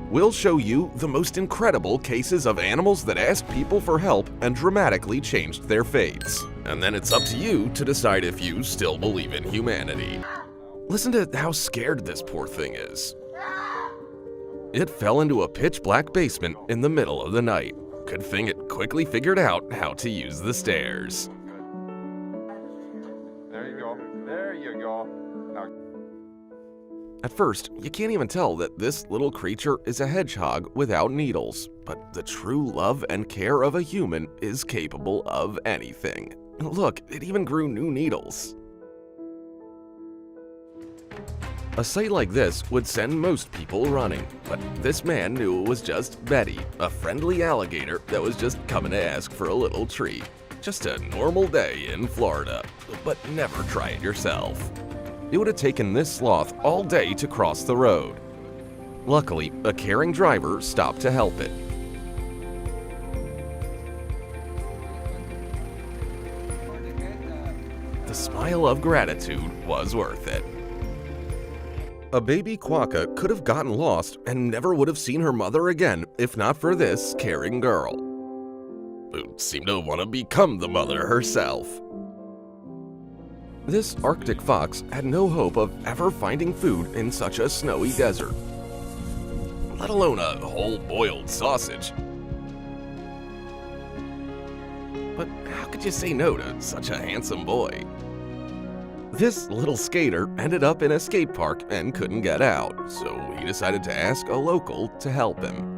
We'll show you the most incredible cases of animals that asked people for help and dramatically changed their fates. And then it's up to you to decide if you still believe in humanity. Listen to how scared this poor thing is. It fell into a pitch-black basement in the middle of the night. Good thing it quickly figured out how to use the stairs. There you go. There you go. Now. At first, you can't even tell that this little creature is a hedgehog without needles, but the true love and care of a human is capable of anything. Look, it even grew new needles. A sight like this would send most people running, but this man knew it was just Betty, a friendly alligator that was just coming to ask for a little treat. Just a normal day in Florida, but never try it yourself. It would have taken this sloth all day to cross the road. Luckily, a caring driver stopped to help it. The smile of gratitude was worth it. A baby quokka could have gotten lost and never would have seen her mother again if not for this caring girl, who seemed to want to become the mother herself. This Arctic fox had no hope of ever finding food in such a snowy desert, let alone a whole boiled sausage. But how could you say no to such a handsome boy? This little skater ended up in a skate park and couldn't get out, so he decided to ask a local to help him.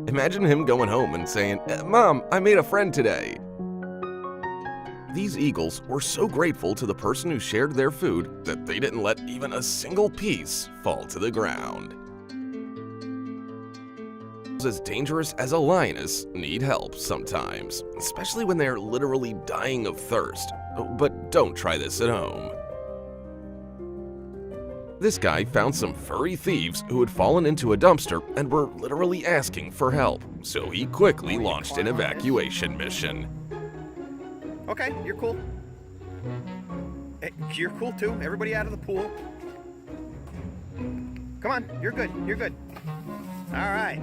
Imagine him going home and saying, "Mom, I made a friend today." These eagles were so grateful to the person who shared their food that they didn't let even a single piece fall to the ground. As dangerous as a lioness need help sometimes, especially when they're literally dying of thirst. But don't try this at home. This guy found some furry thieves who had fallen into a dumpster and were literally asking for help, so he quickly launched an evacuation mission. Okay, you're cool. Hey, you're cool too. Everybody out of the pool. Come on, you're good, you're good. All right.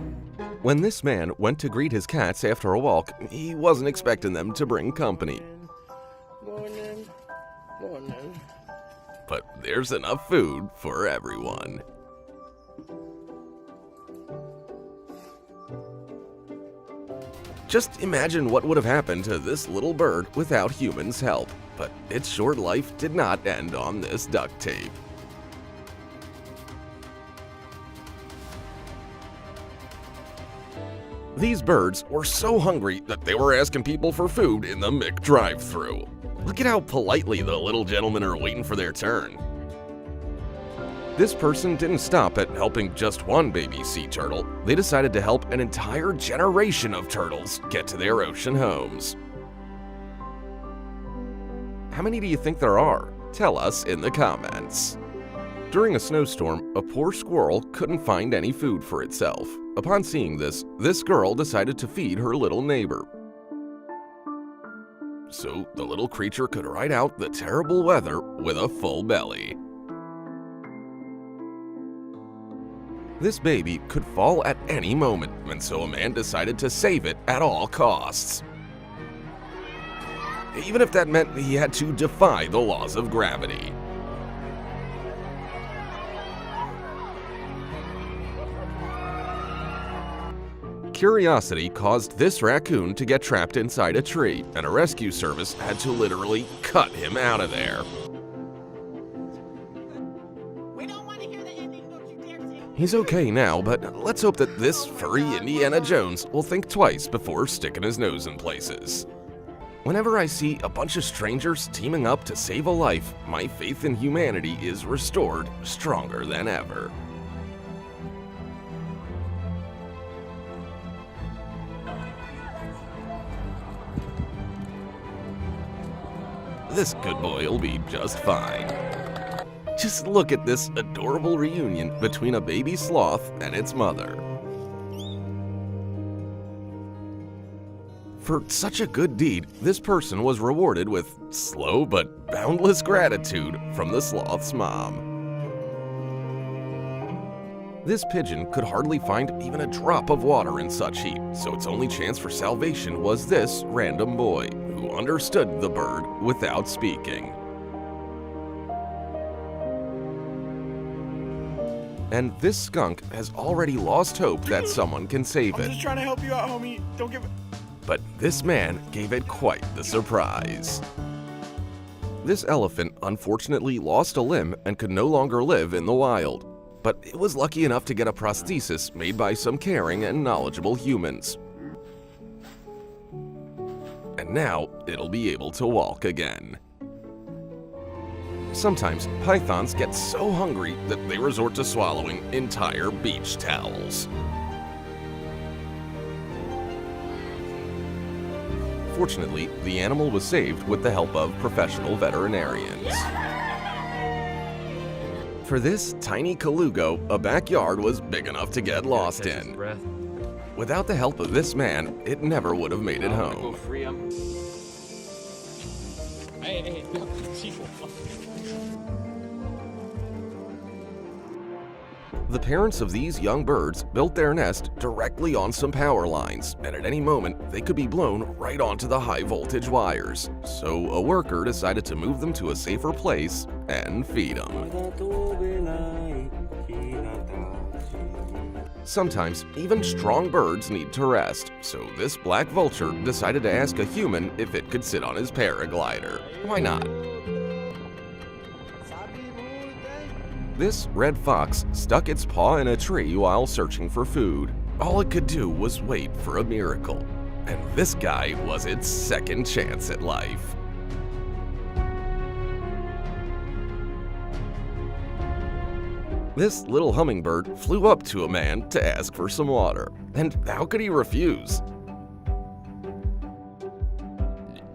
When this man went to greet his cats after a walk, he wasn't expecting them to bring company. Morning. Morning. But there's enough food for everyone. Just imagine what would have happened to this little bird without humans' help. But its short life did not end on this duct tape. These birds were so hungry that they were asking people for food in the McDrive-thru. Look at how politely the little gentlemen are waiting for their turn. This person didn't stop at helping just one baby sea turtle. They decided to help an entire generation of turtles get to their ocean homes. How many do you think there are? Tell us in the comments. During a snowstorm, a poor squirrel couldn't find any food for itself. Upon seeing this girl decided to feed her little neighbor, so the little creature could ride out the terrible weather with a full belly. This baby could fall at any moment, and so a man decided to save it at all costs, even if that meant he had to defy the laws of gravity. Curiosity caused this raccoon to get trapped inside a tree, and a rescue service had to literally cut him out of there. We don't want to hear the ending, don't you dare say. He's okay now, but let's hope that this furry Indiana Jones will think twice before sticking his nose in places. Whenever I see a bunch of strangers teaming up to save a life, my faith in humanity is restored stronger than ever. This good boy will be just fine. Just look at this adorable reunion between a baby sloth and its mother. For such a good deed, this person was rewarded with slow but boundless gratitude from the sloth's mom. This pigeon could hardly find even a drop of water in such heat, so its only chance for salvation was this random boy, who understood the bird without speaking. And this skunk has already lost hope that someone can save I'm it. just trying to help you out, homie. Don't give it. But this man gave it quite the surprise. This elephant unfortunately lost a limb and could no longer live in the wild, but it was lucky enough to get a prosthesis made by some caring and knowledgeable humans. And now it'll be able to walk again. Sometimes pythons get so hungry that they resort to swallowing entire beach towels. Fortunately, the animal was saved with the help of professional veterinarians. For this tiny Kalugo, a backyard was big enough to get lost in. Without the help of this man, it never would have made it home. The parents of these young birds built their nest directly on some power lines, and at any moment they could be blown right onto the high voltage wires. So a worker decided to move them to a safer place and feed them. Sometimes even strong birds need to rest, so this black vulture decided to ask a human if it could sit on his paraglider. Why not? This red fox stuck its paw in a tree while searching for food. All it could do was wait for a miracle, and this guy was its second chance at life. This little hummingbird flew up to a man to ask for some water, and how could he refuse?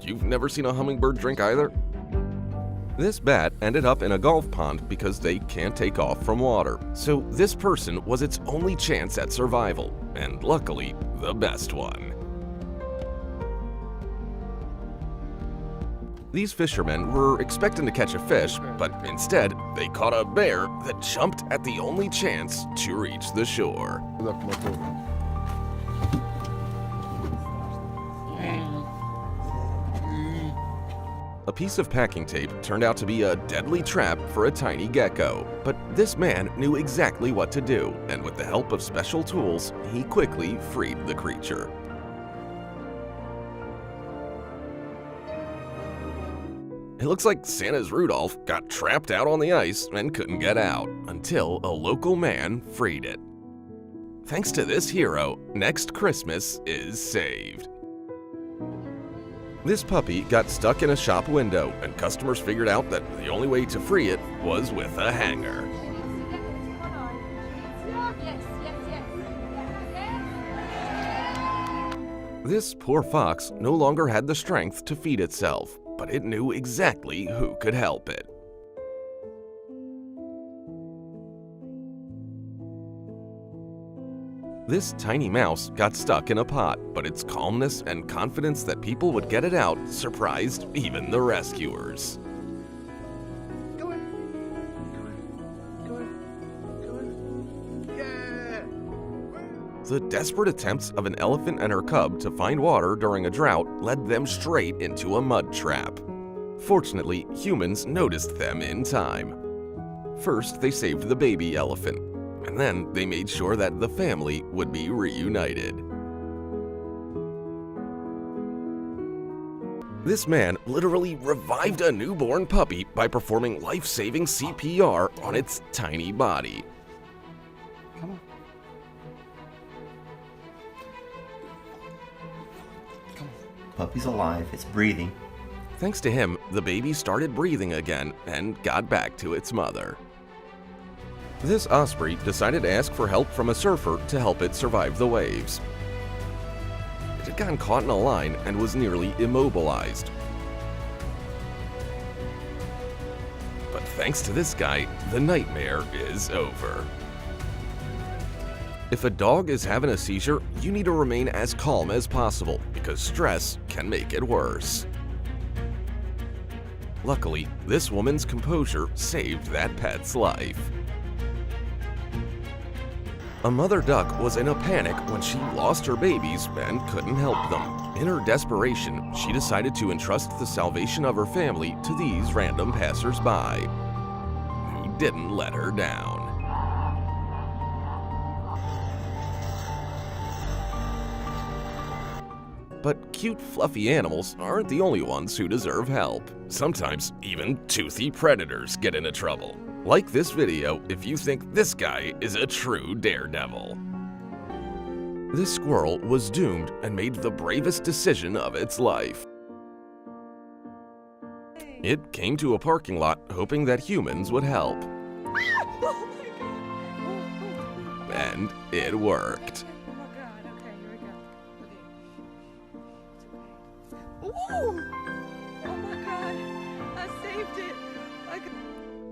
You've never seen a hummingbird drink either? This bat ended up in a golf pond because they can't take off from water, so this person was its only chance at survival, and luckily, the best one. These fishermen were expecting to catch a fish, but instead, they caught a bear that jumped at the only chance to reach the shore. A piece of packing tape turned out to be a deadly trap for a tiny gecko, but this man knew exactly what to do, and with the help of special tools, he quickly freed the creature. It looks like Santa's Rudolph got trapped out on the ice and couldn't get out, until a local man freed it. Thanks to this hero, next Christmas is saved. This puppy got stuck in a shop window, and customers figured out that the only way to free it was with a hanger. This poor fox no longer had the strength to feed itself, but it knew exactly who could help it. This tiny mouse got stuck in a pot, but its calmness and confidence that people would get it out surprised even the rescuers. Go in. Go in. Go in. Yeah. The desperate attempts of an elephant and her cub to find water during a drought led them straight into a mud trap. Fortunately, humans noticed them in time. First, they saved the baby elephant, and then they made sure that the family would be reunited. This man literally revived a newborn puppy by performing life-saving CPR on its tiny body. Come on. Come on. Puppy's alive, it's breathing. Thanks to him, the baby started breathing again and got back to its mother. This osprey decided to ask for help from a surfer to help it survive the waves. It had gotten caught in a line and was nearly immobilized. But thanks to this guy, the nightmare is over. If a dog is having a seizure, you need to remain as calm as possible because stress can make it worse. Luckily, this woman's composure saved that pet's life. A mother duck was in a panic when she lost her babies and couldn't help them. In her desperation, she decided to entrust the salvation of her family to these random passers-by, who didn't let her down. But cute, fluffy animals aren't the only ones who deserve help. Sometimes even toothy predators get into trouble. Like this video if you think this guy is a true daredevil. This squirrel was doomed and made the bravest decision of its life. It came to a parking lot hoping that humans would help. And it worked.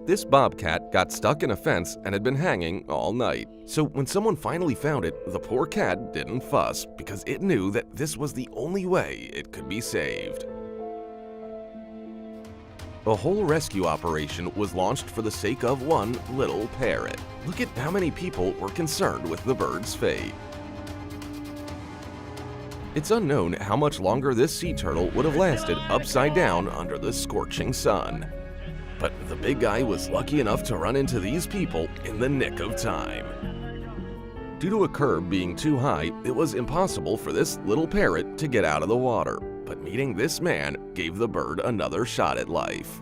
This bobcat got stuck in a fence and had been hanging all night. So when someone finally found it, the poor cat didn't fuss because it knew that this was the only way it could be saved. A whole rescue operation was launched for the sake of one little parrot. Look at how many people were concerned with the bird's fate. It's unknown how much longer this sea turtle would have lasted upside down under the scorching sun. But the big guy was lucky enough to run into these people in the nick of time. Due to a curb being too high, it was impossible for this little parrot to get out of the water. But meeting this man gave the bird another shot at life.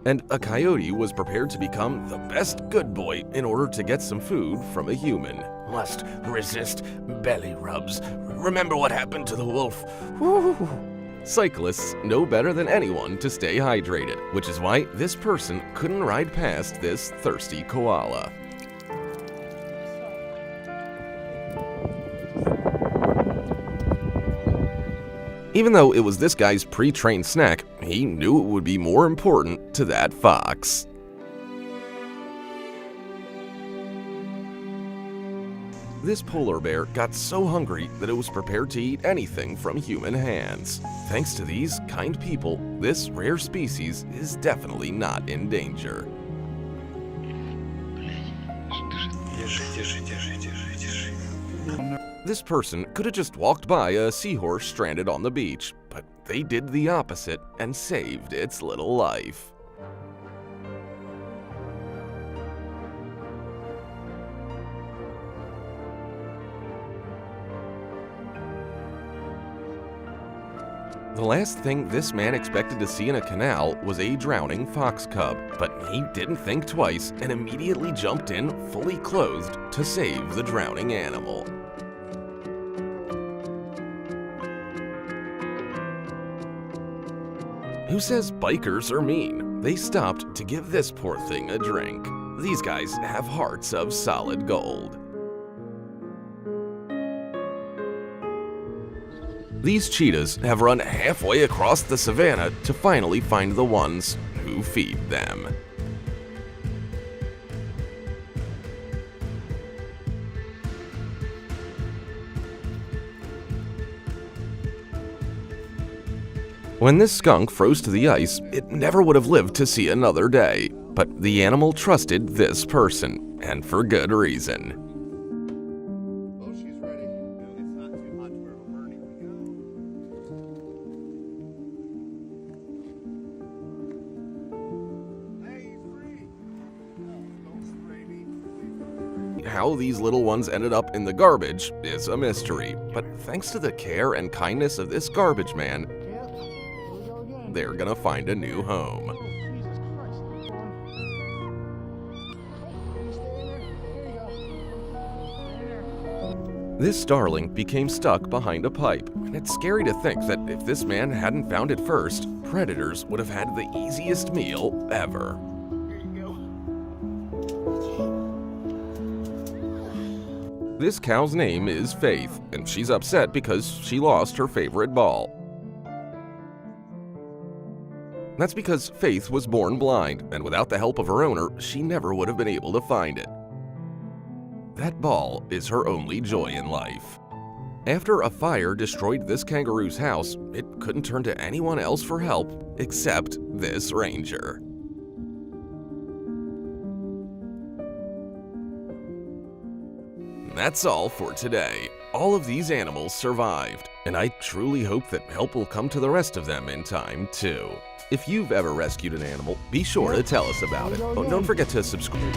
And a coyote was prepared to become the best good boy in order to get some food from a human. Must resist belly rubs. Remember what happened to the wolf. Woo. Cyclists know better than anyone to stay hydrated, which is why this person couldn't ride past this thirsty koala. Even though it was this guy's pre-trained snack, he knew it would be more important to that fox. This polar bear got so hungry that it was prepared to eat anything from human hands. Thanks to these kind people, this rare species is definitely not in danger. This person could have just walked by a seahorse stranded on the beach, but they did the opposite and saved its little life. The last thing this man expected to see in a canal was a drowning fox cub, but he didn't think twice and immediately jumped in fully clothed to save the drowning animal. Who says bikers are mean? They stopped to give this poor thing a drink. These guys have hearts of solid gold. These cheetahs have run halfway across the savannah to finally find the ones who feed them. When this skunk froze to the ice, it never would have lived to see another day. But the animal trusted this person, and for good reason. Oh, she's ready. It's not too hot to where it'll burn you. Hey, free. Don't spray me. How these little ones ended up in the garbage is a mystery, but thanks to the care and kindness of this garbage man, they're gonna find a new home. This starling became stuck behind a pipe, and it's scary to think that if this man hadn't found it first, predators would have had the easiest meal ever. This cow's name is Faith, and she's upset because she lost her favorite ball. That's because Faith was born blind, and without the help of her owner, she never would have been able to find it. That ball is her only joy in life. After a fire destroyed this kangaroo's house, it couldn't turn to anyone else for help except this ranger. That's all for today. All of these animals survived, and I truly hope that help will come to the rest of them in time, too. If you've ever rescued an animal, be sure to tell us about it. Oh, don't forget to subscribe.